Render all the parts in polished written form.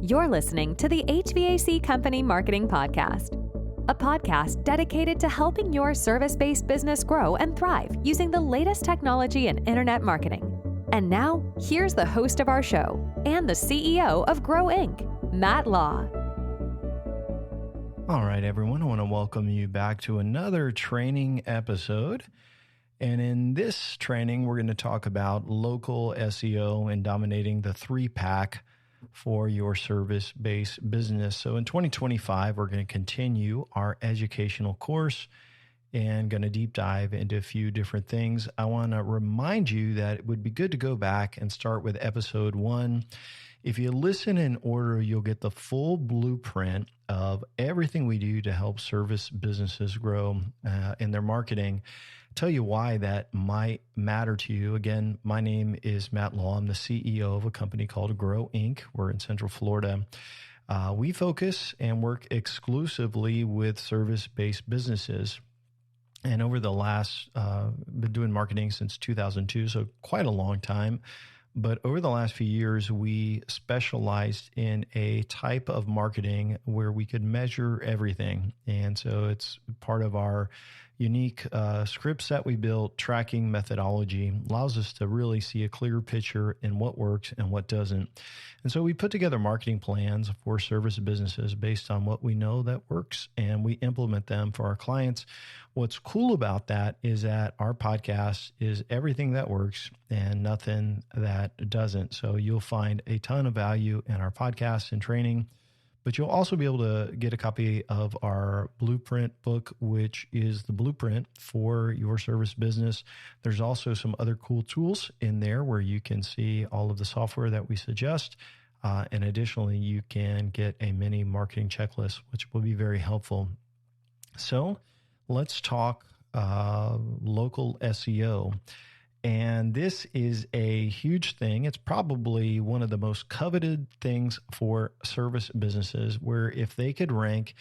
You're listening to the HVAC Company Marketing Podcast, a podcast dedicated to helping your service-based business grow and thrive using the latest technology in internet marketing. And now, here's the host of our show and the CEO of Grow Inc., Matt Law. All right, everyone, I want to welcome you back to another training episode. And in this training, we're going to talk about local SEO and dominating the 3-pack for your service-based business. So in 2025, we're going to continue our educational course and going to deep dive into a few different things. I want to remind you that it would be good to go back and start with episode 1. If you listen in order, you'll get the full blueprint of everything we do to help service businesses grow in their marketing. Tell you why that might matter to you. Again, my name is Matt Law. I'm the CEO of a company called Grow Inc. We're in Central Florida. We focus and work exclusively with service-based businesses. And over the last, been doing marketing since 2002, so quite a long time. But over the last few years, we specialized in a type of marketing where we could measure everything. And so it's part of our unique scripts that we built, tracking methodology, allows us to really see a clear picture in what works and what doesn't. And so we put together marketing plans for service businesses based on what we know that works, and we implement them for our clients. What's cool about that is that our podcast is everything that works and nothing that doesn't. So you'll find a ton of value in our podcast and training. But you'll also be able to get a copy of our blueprint book, which is the blueprint for your service business. There's also some other cool tools in there where you can see all of the software that we suggest. And additionally, you can get a mini marketing checklist, which will be very helpful. So let's talk local SEO. And this is a huge thing. It's probably one of the most coveted things for service businesses, where if they could rank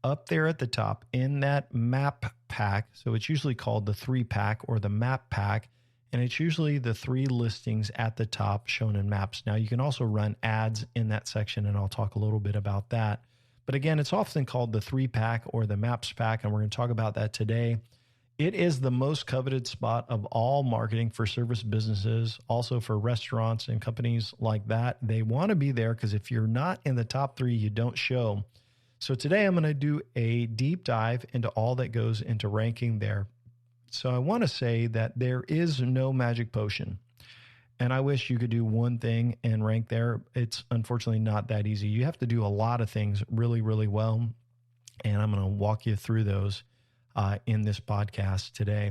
up there at the top in that map pack, so it's usually called the 3-pack or the map pack, and it's usually the 3 listings at the top shown in maps. Now, you can also run ads in that section, and I'll talk a little bit about that. But again, it's often called the 3-pack or the maps pack, and we're going to talk about that today. It is the most coveted spot of all marketing for service businesses, also for restaurants and companies like that. They want to be there because if you're not in the top 3, you don't show. So today I'm going to do a deep dive into all that goes into ranking there. So I want to say that there is no magic potion. And I wish you could do one thing and rank there. It's unfortunately not that easy. You have to do a lot of things really, really well. And I'm going to walk you through those in this podcast today.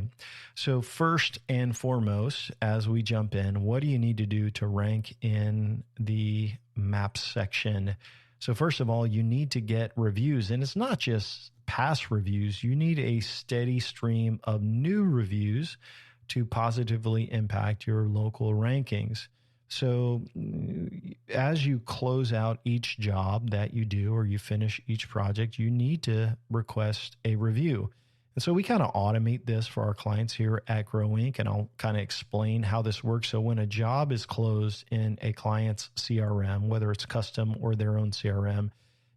So first and foremost, as we jump in, what do you need to do to rank in the maps section? So first of all, you need to get reviews, and it's not just past reviews. You need a steady stream of new reviews to positively impact your local rankings. So as you close out each job that you do or you finish each project, you need to request a review. And so we kind of automate this for our clients here at Grow Inc. And I'll kind of explain how this works. So when a job is closed in a client's CRM, whether it's custom or their own CRM,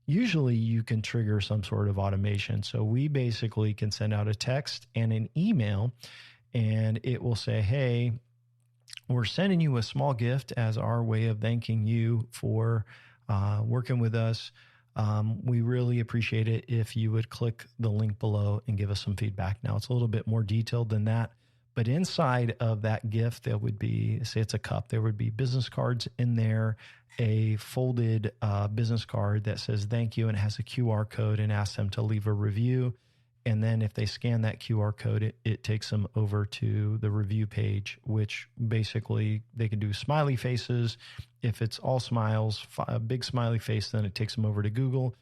usually you can trigger some sort of automation. So we basically can send out a text and an email, and it will say, hey, we're sending you a small gift as our way of thanking you for working with us. We really appreciate it if you would click the link below and give us some feedback. Now, it's a little bit more detailed than that, but inside of that gift, there would be, say it's a cup, there would be business cards in there, a folded business card that says thank you and it has a QR code and asks them to leave a review. And then if they scan that QR code, it takes them over to the review page, which basically they can do smiley faces. If it's all smiles, a big smiley face, then it takes them over to Google.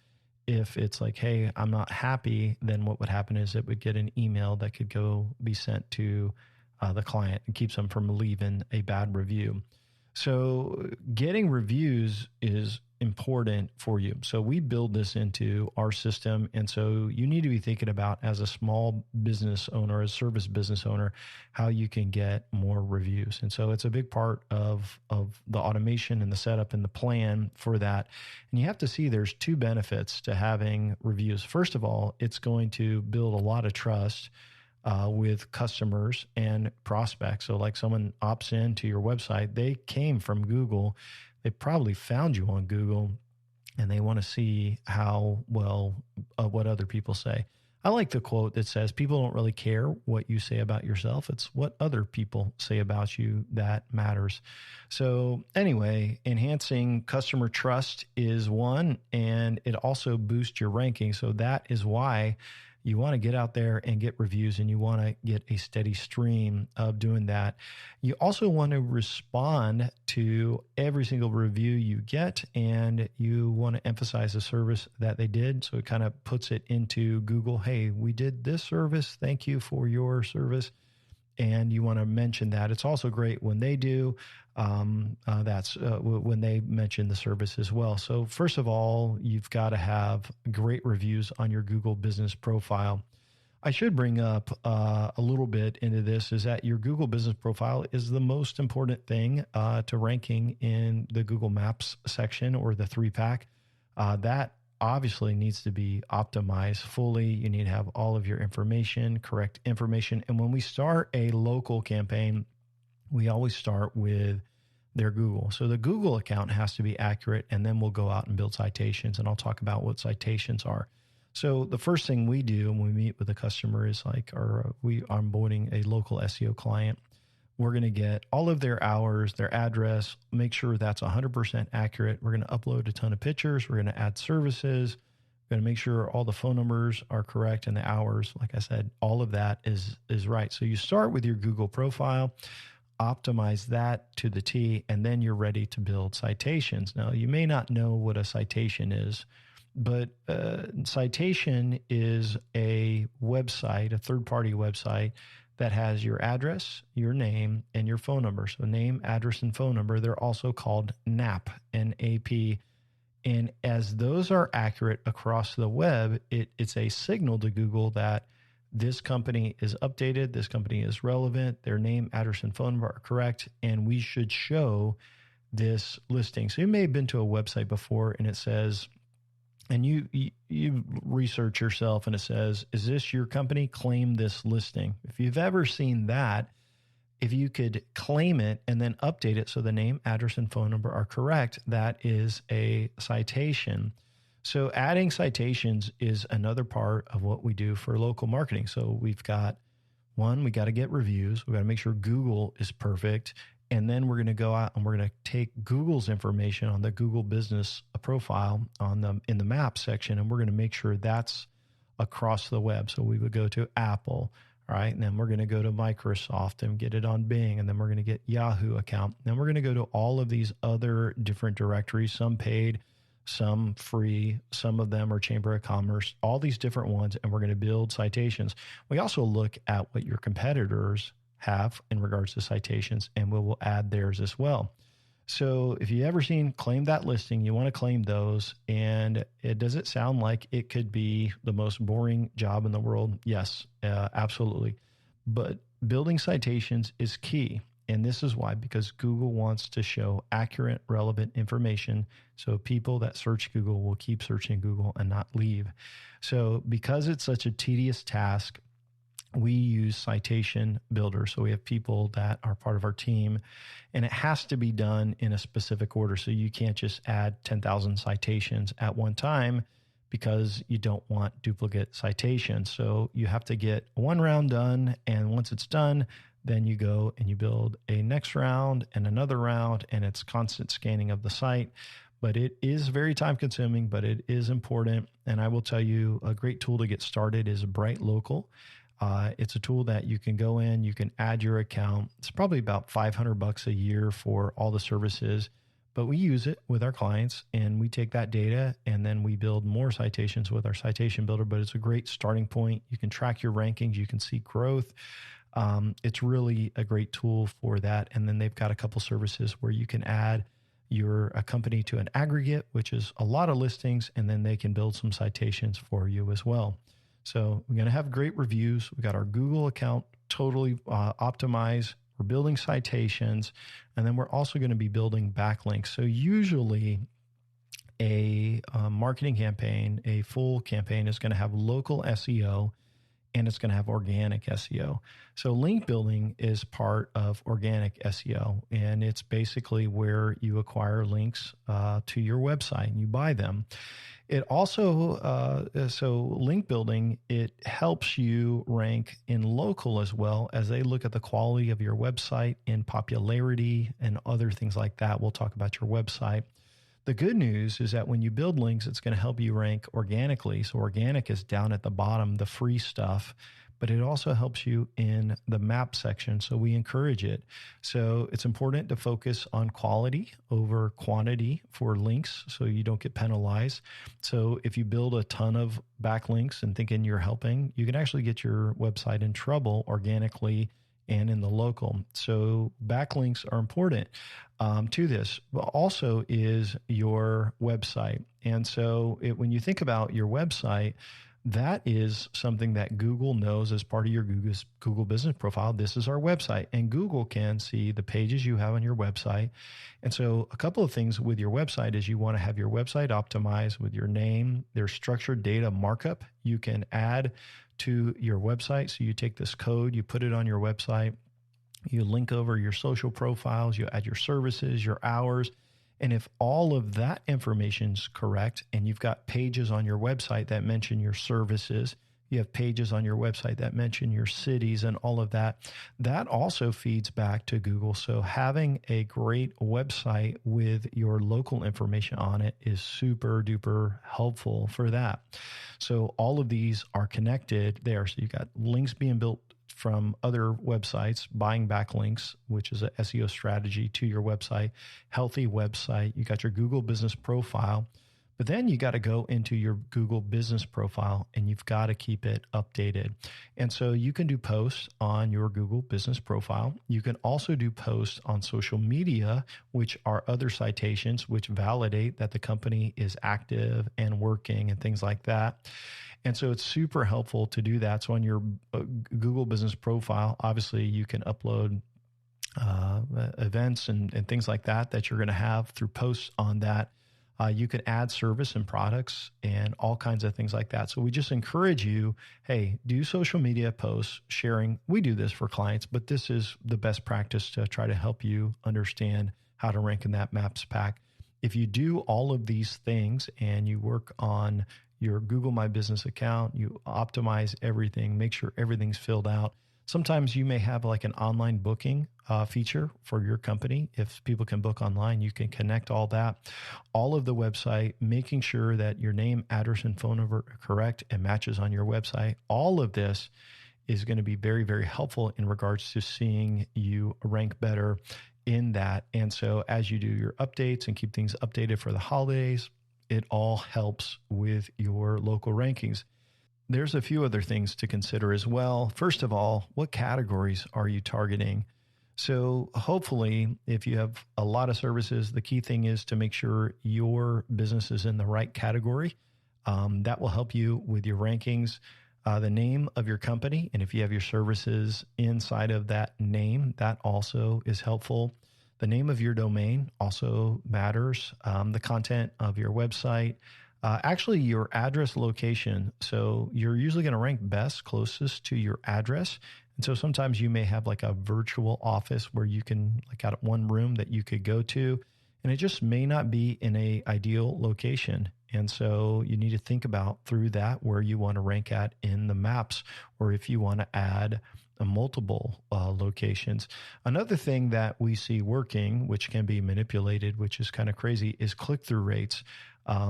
If it's like, hey, I'm not happy, then what would happen is it would get an email that could go be sent to the client and keeps them from leaving a bad review. So getting reviews is important for you. So we build this into our system. And so you need to be thinking about, as a small business owner, a service business owner, how you can get more reviews. And so it's a big part of the automation and the setup and the plan for that. And you have to see there's two benefits to having reviews. First of all, it's going to build a lot of trust with customers and prospects. So like someone opts into your website, they came from Google. They probably found you on Google, and they want to see how well what other people say. I like the quote that says, people don't really care what you say about yourself. It's what other people say about you that matters. So anyway, enhancing customer trust is one, and it also boosts your ranking. So that is why you want to get out there and get reviews, and you want to get a steady stream of doing that. You also want to respond to every single review you get, and you want to emphasize the service that they did. So it kind of puts it into Google. Hey, we did this service. Thank you for your service. And you want to mention that. It's also great when they do. That's when they mention the service as well. So first of all, you've got to have great reviews on your Google business profile. I should bring up a little bit into this, is that your Google business profile is the most important thing to ranking in the Google Maps section or the 3-pack. That obviously needs to be optimized fully. You need to have all of your information, correct information. And when we start a local campaign, we always start with their Google. So the Google account has to be accurate, and then we'll go out and build citations. And I'll talk about what citations are. So the first thing we do when we meet with a customer is we are onboarding a local SEO client. We're going to get all of their hours, their address, make sure that's 100% accurate. We're going to upload a ton of pictures. We're going to add services. We're going to make sure all the phone numbers are correct and the hours. Like I said, all of that is right. So you start with your Google profile, optimize that to the T, and then you're ready to build citations. Now, you may not know what a citation is, but citation is a website, a third-party website that has your address, your name, and your phone number. So name, address, and phone number. They're also called NAP, N-A-P. And as those are accurate across the web, it's a signal to Google that this company is updated, this company is relevant, their name, address, and phone number are correct, and we should show this listing. So you may have been to a website before, and it says, and you research yourself, and it says, is this your company? Claim this listing. If you've ever seen that, if you could claim it and then update it so the name, address, and phone number are correct, that is a citation. So adding citations is another part of what we do for local marketing. So we've got one, we got to get reviews. We got to make sure Google is perfect. And then we're going to go out and we're going to take Google's information on the Google business profile in the map section, and we're going to make sure that's across the web. So we would go to Apple, all right, and then we're going to go to Microsoft and get it on Bing, and then we're going to get Yahoo account. Then we're going to go to all of these other different directories, some paid, some free, some of them are Chamber of Commerce, all these different ones, and we're going to build citations. We also look at what your competitors have in regards to citations, and we will add theirs as well. So if you ever seen claim that listing, you want to claim those. And does it sound like it could be the most boring job in the world? Yes, absolutely. But building citations is key. And this is why, because Google wants to show accurate, relevant information. So people that search Google will keep searching Google and not leave. So because it's such a tedious task, we use citation builder. So we have people that are part of our team, and it has to be done in a specific order. So you can't just add 10,000 citations at one time because you don't want duplicate citations. So you have to get one round done. And once it's done, then you go and you build a next round and another round, and it's constant scanning of the site. But it is very time consuming, but it is important. And I will tell you, a great tool to get started is Bright Local. It's a tool that you can go in, you can add your account. It's probably about $500 a year for all the services, but we use it with our clients, and we take that data and then we build more citations with our citation builder. But it's a great starting point. You can track your rankings, you can see growth. It's really a great tool for that. And then they've got a couple services where you can add a company to an aggregate, which is a lot of listings, and then they can build some citations for you as well. So we're going to have great reviews. We got our Google account totally optimized. We're building citations, and then we're also going to be building backlinks. So usually a marketing campaign, a full campaign is going to have local SEO, and it's going to have organic SEO. So link building is part of organic SEO, and it's basically where you acquire links to your website and you buy them. It also, so link building, it helps you rank in local as well as they look at the quality of your website and popularity and other things like that. We'll talk about your website. The good news is that when you build links, it's going to help you rank organically. So organic is down at the bottom, the free stuff, but it also helps you in the map section. So we encourage it. So it's important to focus on quality over quantity for links so you don't get penalized. So if you build a ton of backlinks and thinking you're helping, you can actually get your website in trouble organically and in the local. So backlinks are important to this, but also is your website. And so when you think about your website, that is something that Google knows as part of your Google business profile. This is our website, and Google can see the pages you have on your website. And so a couple of things with your website is you want to have your website optimized with your name. There's structured data markup you can add to your website. So you take this code, you put it on your website, you link over your social profiles, you add your services, your hours. And if all of that information's correct, and you've got pages on your website that mention your services, you have pages on your website that mention your cities and all of that, that also feeds back to Google. So having a great website with your local information on it is super duper helpful for that. So all of these are connected there. So you got links being built from other websites, buying backlinks, which is an SEO strategy to your website, healthy website. You got your Google business profile, but then you got to go into your Google business profile and you've got to keep it updated. And so you can do posts on your Google business profile. You can also do posts on social media, which are other citations, which validate that the company is active and working and things like that. And so it's super helpful to do that. So on your Google business profile, obviously you can upload events and things like that you're going to have through posts on that. You can add service and products and all kinds of things like that. So we just encourage you, hey, do social media posts, sharing. We do this for clients, but this is the best practice to try to help you understand how to rank in that Maps pack. If you do all of these things and you work on your Google My Business account, you optimize everything, make sure everything's filled out. Sometimes you may have like an online booking feature for your company. If people can book online, you can connect all that. All of the website, making sure that your name, address, and phone number are correct and matches on your website. All of this is going to be very, very helpful in regards to seeing you rank better in that. And so as you do your updates and keep things updated for the holidays, it all helps with your local rankings. There's a few other things to consider as well. First of all, what categories are you targeting? So hopefully, if you have a lot of services, the key thing is to make sure your business is in the right category. That will help you with your rankings. The name of your company, and if you have your services inside of that name, that also is helpful. The name of your domain also matters. The content of your website, actually your address location. So you're usually going to rank best closest to your address. And so sometimes you may have like a virtual office where you can like out one room that you could go to, and it just may not be in a ideal location. And so you need to think about through that where you want to rank at in the maps, or if you want to add multiple locations. Another thing that we see working, which can be manipulated, which is kind of crazy, is click-through rates.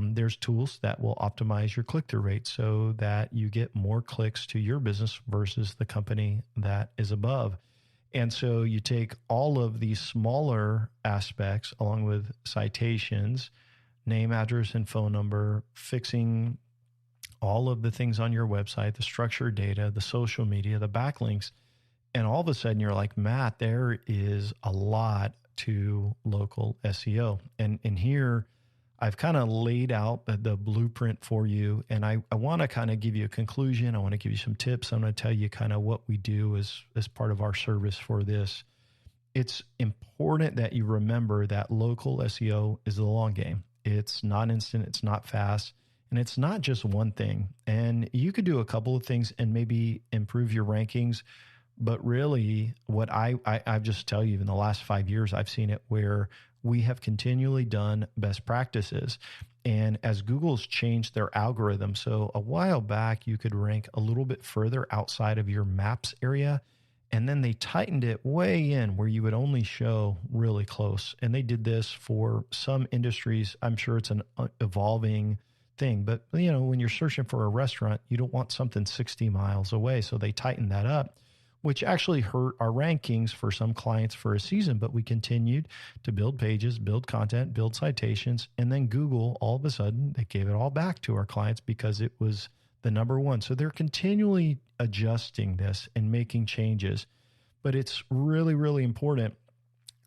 There's tools that will optimize your click-through rate so that you get more clicks to your business versus the company that is above. And so you take all of these smaller aspects along with citations, name, address, and phone number, fixing all of the things on your website, the structured data, the social media, the backlinks, And all of a sudden you're like, Matt, there is a lot to local SEO. And here I've kind of laid out the blueprint for you. And I want to kind of give you a conclusion. I want to give you some tips. I'm going to tell you kind of what we do as part of our service for this. It's important that you remember that local SEO is the long game. It's not instant. It's not fast. And it's not just one thing. And you could do a couple of things and maybe improve your rankings. But really, what I just tell you, in the last 5 years, I've seen it where we have continually done best practices. And as Google's changed their algorithm, so a while back, you could rank a little bit further outside of your maps area. And then they tightened it way in where you would only show really close. And they did this for some industries. I'm sure it's an evolving thing. But, when you're searching for a restaurant, you don't want something 60 miles away. So they tightened that up, which actually hurt our rankings for some clients for a season. But we continued to build pages, build content, build citations. And then Google, all of a sudden, they gave it all back to our clients because it was the number one. So they're continually adjusting this and making changes. But it's really, really important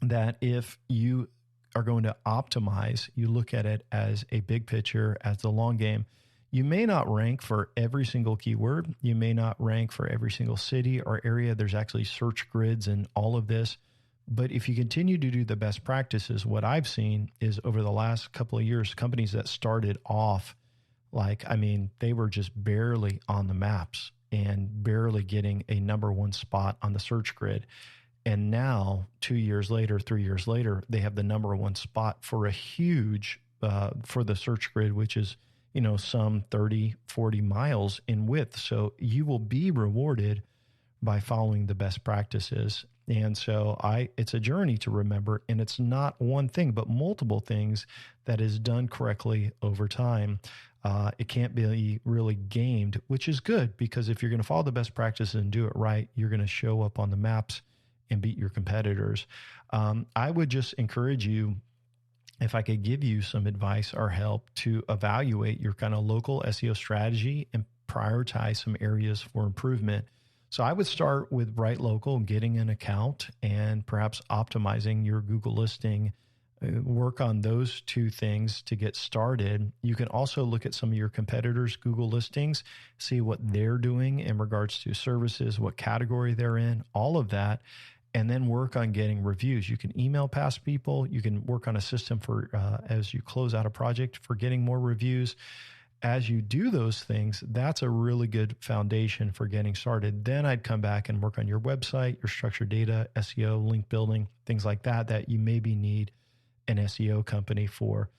that if you are going to optimize, you look at it as a big picture, as the long game. You may not rank for every single keyword. You may not rank for every single city or area. There's actually search grids and all of this. But if you continue to do the best practices, what I've seen is over the last couple of years, companies that started off they were just barely on the maps and barely getting a number one spot on the search grid. And now 2 years later, 3 years later, they have the number one spot for a huge, for the search grid, which is, some 30, 40 miles in width. So you will be rewarded by following the best practices. And so it's a journey to remember, and it's not one thing, but multiple things that is done correctly over time. It can't be really gamed, which is good, because if you're going to follow the best practices and do it right, you're going to show up on the maps and beat your competitors. I would just encourage you, if I could give you some advice or help, to evaluate your kind of local SEO strategy and prioritize some areas for improvement. So I would start with Bright Local, getting an account, and perhaps optimizing your Google listing. Work on those two things to get started. You can also look at some of your competitors' Google listings, see what they're doing in regards to services, what category they're in, all of that, and then work on getting reviews. You can email past people. You can work on a system for, as you close out a project, for getting more reviews. As you do those things, that's a really good foundation for getting started. Then I'd come back and work on your website, your structured data, SEO, link building, things like that you maybe need an SEO company for.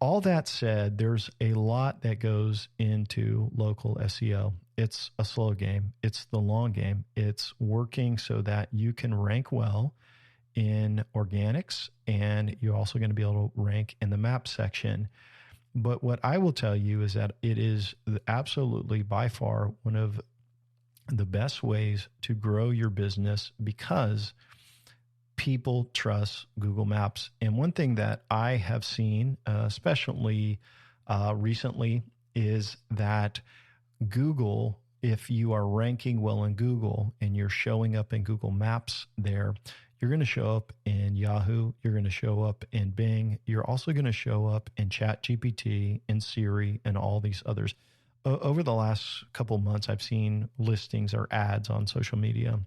All that said, there's a lot that goes into local SEO. It's a slow game. It's the long game. It's working so that you can rank well in organics, and you're also going to be able to rank in the map section. But what I will tell you is that it is absolutely by far one of the best ways to grow your business, because people trust Google Maps. And one thing that I have seen, especially recently, is that Google, if you are ranking well in Google and you're showing up in Google Maps there, you're going to show up in Yahoo. You're going to show up in Bing. You're also going to show up in ChatGPT, in Siri, and all these others. Over the last couple of months, I've seen listings or ads on social media,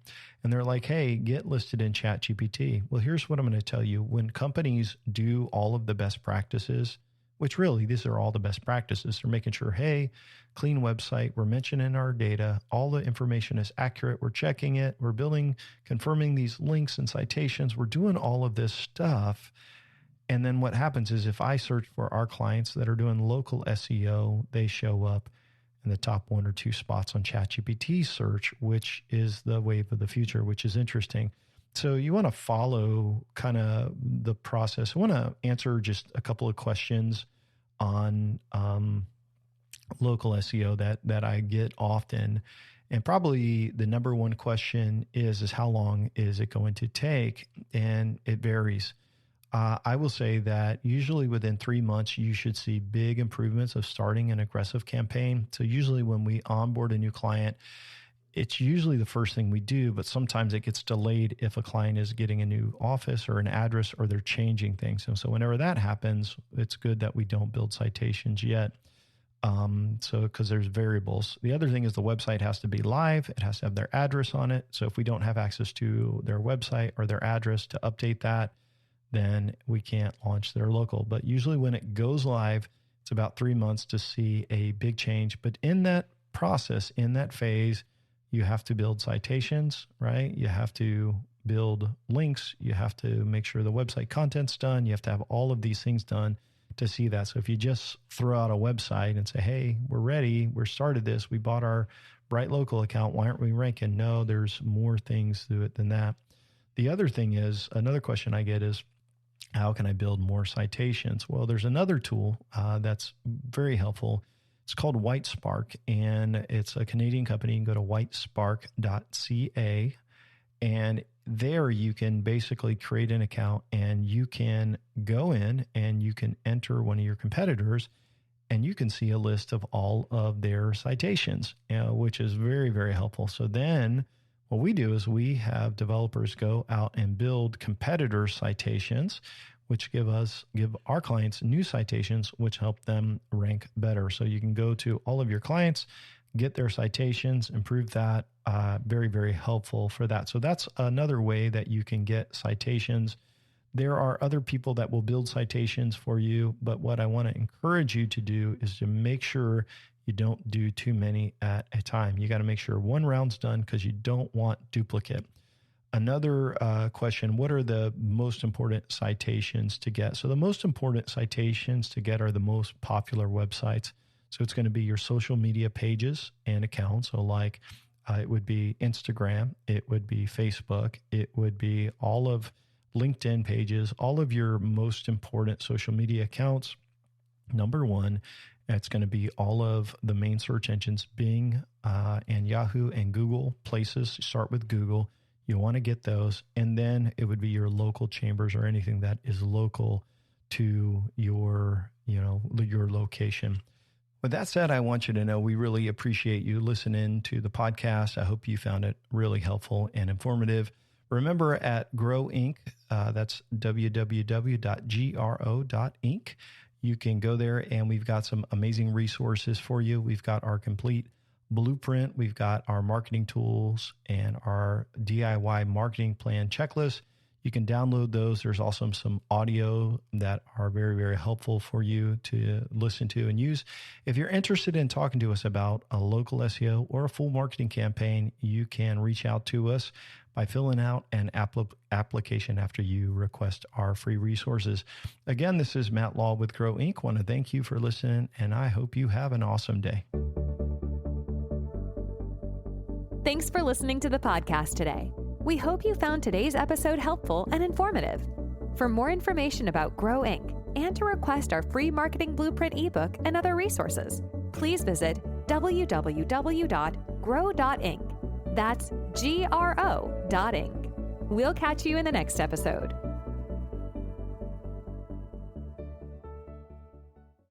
and they're like, hey, get listed in ChatGPT. Well, here's what I'm going to tell you. When companies do all of the best practices, which really, these are all the best practices, they're making sure, hey, clean website, we're mentioning our data, all the information is accurate, we're checking it, we're building, confirming these links and citations, we're doing all of this stuff. And then what happens is, if I search for our clients that are doing local SEO, they show up in the top 1 or 2 spots on ChatGPT search, which is the wave of the future, which is interesting. So you want to follow kind of the process. I want to answer just a couple of questions on local SEO that I get often. And probably the number one question is how long is it going to take? And it varies. I will say that usually within 3 months, you should see big improvements of starting an aggressive campaign. So usually when we onboard a new client, it's usually the first thing we do, but sometimes it gets delayed if a client is getting a new office or an address or they're changing things. And so whenever that happens, it's good that we don't build citations yet. Because there's variables. The other thing is the website has to be live. It has to have their address on it. So if we don't have access to their website or their address to update that, then we can't launch their local. But usually when it goes live, it's about 3 months to see a big change. But in that process, in that phase, you have to build citations, right? You have to build links. You have to make sure the website content's done. You have to have all of these things done to see that. So if you just throw out a website and say, hey, we're ready, we started this, we bought our Bright Local account, why aren't we ranking? No, there's more things to it than that. The other thing is, another question I get is, how can I build more citations? Well, there's another tool that's very helpful. It's called WhiteSpark, and it's a Canadian company. You can go to whitespark.ca, and there you can basically create an account and you can go in and you can enter one of your competitors and you can see a list of all of their citations, which is very, very helpful. So then what we do is we have developers go out and build competitor citations, which give our clients new citations, which help them rank better. So you can go to all of your clients, get their citations, improve that. Very, very helpful for that. So that's another way that you can get citations. There are other people that will build citations for you, but what I want to encourage you to do is to make sure you don't do too many at a time. You got to make sure one round's done because you don't want duplicate. Another question, what are the most important citations to get? So the most important citations to get are the most popular websites. So it's going to be your social media pages and accounts. So like it would be Instagram, it would be Facebook, it would be all of LinkedIn pages, all of your most important social media accounts. Number one, it's going to be all of the main search engines, Bing and Yahoo and Google places. Start with Google. You want to get those. And then it would be your local chambers or anything that is local to your location. With that said, I want you to know we really appreciate you listening to the podcast. I hope you found it really helpful and informative. Remember at Grow Inc., that's www.gro.inc. You can go there and we've got some amazing resources for you. We've got our complete blueprint. We've got our marketing tools and our DIY marketing plan checklist. You can download those. There's also some audio that are very, very helpful for you to listen to and use. If you're interested in talking to us about a local SEO or a full marketing campaign, you can reach out to us by filling out an application after you request our free resources. Again, this is Matt Law with Grow Inc. I want to thank you for listening, and I hope you have an awesome day. Thanks for listening to the podcast today. We hope you found today's episode helpful and informative. For more information about Grow Inc. and to request our free marketing blueprint ebook and other resources, please visit www.grow.inc. That's GRO.inc. We'll catch you in the next episode.